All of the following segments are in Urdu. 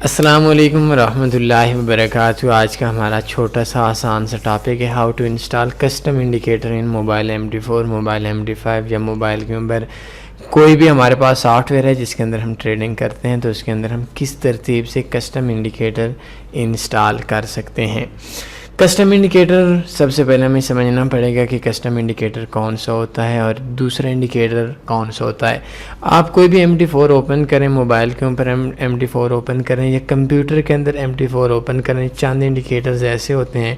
السلام علیکم ورحمۃ اللہ وبرکاتہ۔ آج کا ہمارا چھوٹا سا آسان سا ٹاپک ہے how to install custom indicator in mobile MT4 mobile MT5 یا موبائل کے اوپر کوئی بھی ہمارے پاس سافٹ ویئر ہے جس کے اندر ہم ٹریڈنگ کرتے ہیں تو اس کے اندر ہم کس ترتیب سے کسٹم انڈیکیٹر انسٹال کر سکتے ہیں۔ کسٹم انڈیکیٹر سب سے پہلے ہمیں سمجھنا پڑے گا کہ کسٹم انڈیکیٹر کون سا ہوتا ہے اور دوسرا انڈیکیٹر کون سا ہوتا ہے۔ آپ کوئی بھی MT4 اوپن کریں، موبائل کے اوپر MT4 اوپن کریں یا کمپیوٹر کے اندر MT4 اوپن کریں، چند انڈیکیٹرز ایسے ہوتے ہیں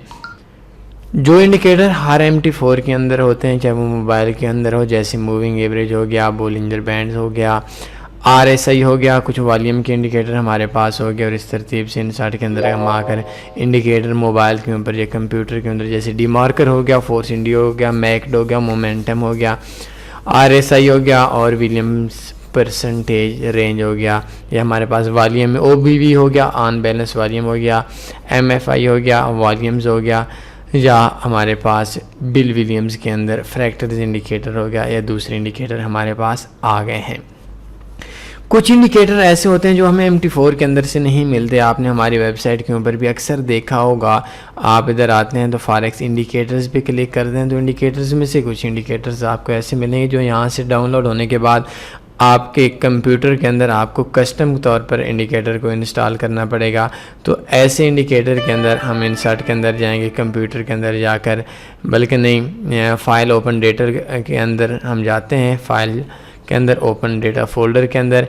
جو انڈیکیٹر ہر MT4 کے اندر ہوتے ہیں، چاہے وہ موبائل کے اندر ہو، جیسے موونگ ایوریج ہو گیا، بولنجر بینڈز ہو گیا، RSI ہو گیا، کچھ والیوم کے انڈیکیٹر ہمارے پاس ہو گیا، اور اس ترتیب سے انسارٹ کے اندر ہم آ کر انڈیکیٹر موبائل کے اوپر یا کمپیوٹر کے اندر جیسے ڈی مارکر ہو گیا، فورس انڈیو ہو گیا، میکڈ ہو گیا، مومنٹم ہو گیا، RSI ہو گیا، اور ولیمز پرسنٹیج رینج ہو گیا، یا ہمارے پاس والیوم OBV ہو گیا، آن بیلنس والیوم ہو گیا، MFI ہو گیا، والیومز ہو گیا، یا ہمارے پاس بل ولیمز کے اندر فریکٹرز انڈیکیٹر ہو گیا، یا دوسرے انڈیکیٹر ہمارے پاس آ گئے ہیں۔ کچھ انڈیکیٹر ایسے ہوتے ہیں جو ہمیں MT4 کے اندر سے نہیں ملتے۔ آپ نے ہماری ویب سائٹ کے اوپر بھی اکثر دیکھا ہوگا، آپ ادھر آتے ہیں تو فاریکس انڈیکیٹرز پہ کلک کرتے ہیں تو انڈیکیٹرز میں سے کچھ انڈیکیٹرز آپ کو ایسے ملیں گے جو یہاں سے ڈاؤن لوڈ ہونے کے بعد آپ کے کمپیوٹر کے اندر آپ کو کسٹم طور پر انڈیکیٹر کو انسٹال کرنا پڑے گا۔ تو ایسے انڈیکیٹر کے اندر ہم انسرٹ کے اندر جائیں گے، کمپیوٹر کے اندر جا کر، بلکہ نہیں، فائل اوپن ڈیٹا کے اندر ہم جاتے ہیں، فائل کے اندر اوپن ڈیٹا فولڈر کے اندر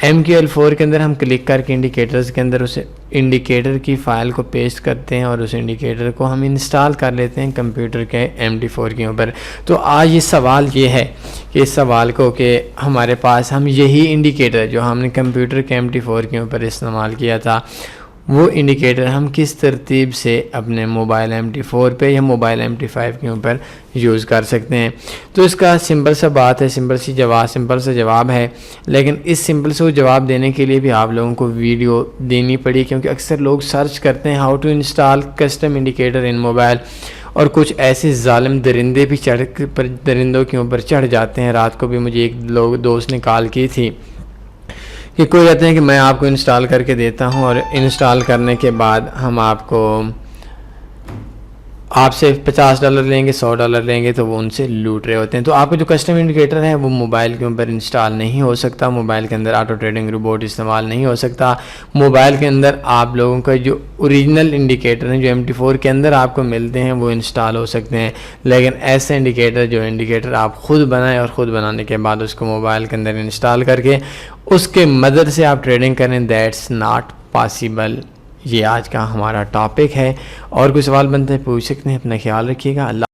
MQL4 کے اندر ہم کلک کر کے انڈیکیٹرز کے اندر اس انڈیکیٹر کی فائل کو پیسٹ کرتے ہیں اور اس انڈیکیٹر کو ہم انسٹال کر لیتے ہیں کمپیوٹر کے MT4 کے اوپر۔ تو آج یہ سوال یہ ہے کہ اس سوال کو کہ ہمارے پاس ہم یہی انڈیکیٹر جو ہم نے کمپیوٹر کے MT4 کے اوپر استعمال کیا تھا وہ انڈیکیٹر ہم کس ترتیب سے اپنے موبائل MT4 پہ یا موبائل MT5 کے اوپر یوز کر سکتے ہیں۔ تو اس کا سمپل سا بات ہے، سمپل سا جواب ہے، لیکن اس سمپل سے جواب دینے کے لیے بھی آپ لوگوں کو ویڈیو دینی پڑی، کیونکہ اکثر لوگ سرچ کرتے ہیں how to install custom indicator in mobile, اور کچھ ایسے ظالم درندے بھی درندوں کے اوپر چڑھ جاتے ہیں۔ رات کو بھی مجھے ایک دوست نے کال کی تھی کہ کوئی کہتے ہیں کہ میں آپ کو انسٹال کر کے دیتا ہوں، اور انسٹال کرنے کے بعد ہم آپ سے $50 لیں گے، $100 لیں گے، تو وہ ان سے لوٹ رہے ہوتے ہیں۔ تو آپ کا جو کسٹم انڈیکیٹر ہے وہ موبائل کے اوپر انسٹال نہیں ہو سکتا، موبائل کے اندر آٹو ٹریڈنگ روبوٹ استعمال نہیں ہو سکتا۔ موبائل کے اندر آپ لوگوں کا جو اوریجنل انڈیکیٹر ہیں جو MT4 کے اندر آپ کو ملتے ہیں وہ انسٹال ہو سکتے ہیں، لیکن ایسے انڈیکیٹر آپ خود بنائیں اور خود بنانے کے بعد اس کو موبائل کے اندر انسٹال کر کے اس کے مدد سے آپ ٹریڈنگ کریں، دیٹس ناٹ پاسیبل۔ یہ آج کا ہمارا ٹاپک ہے، اور کوئی سوال بنتے ہیں پوچھ سکتے ہیں۔ اپنا خیال رکھیے گا۔ اللہ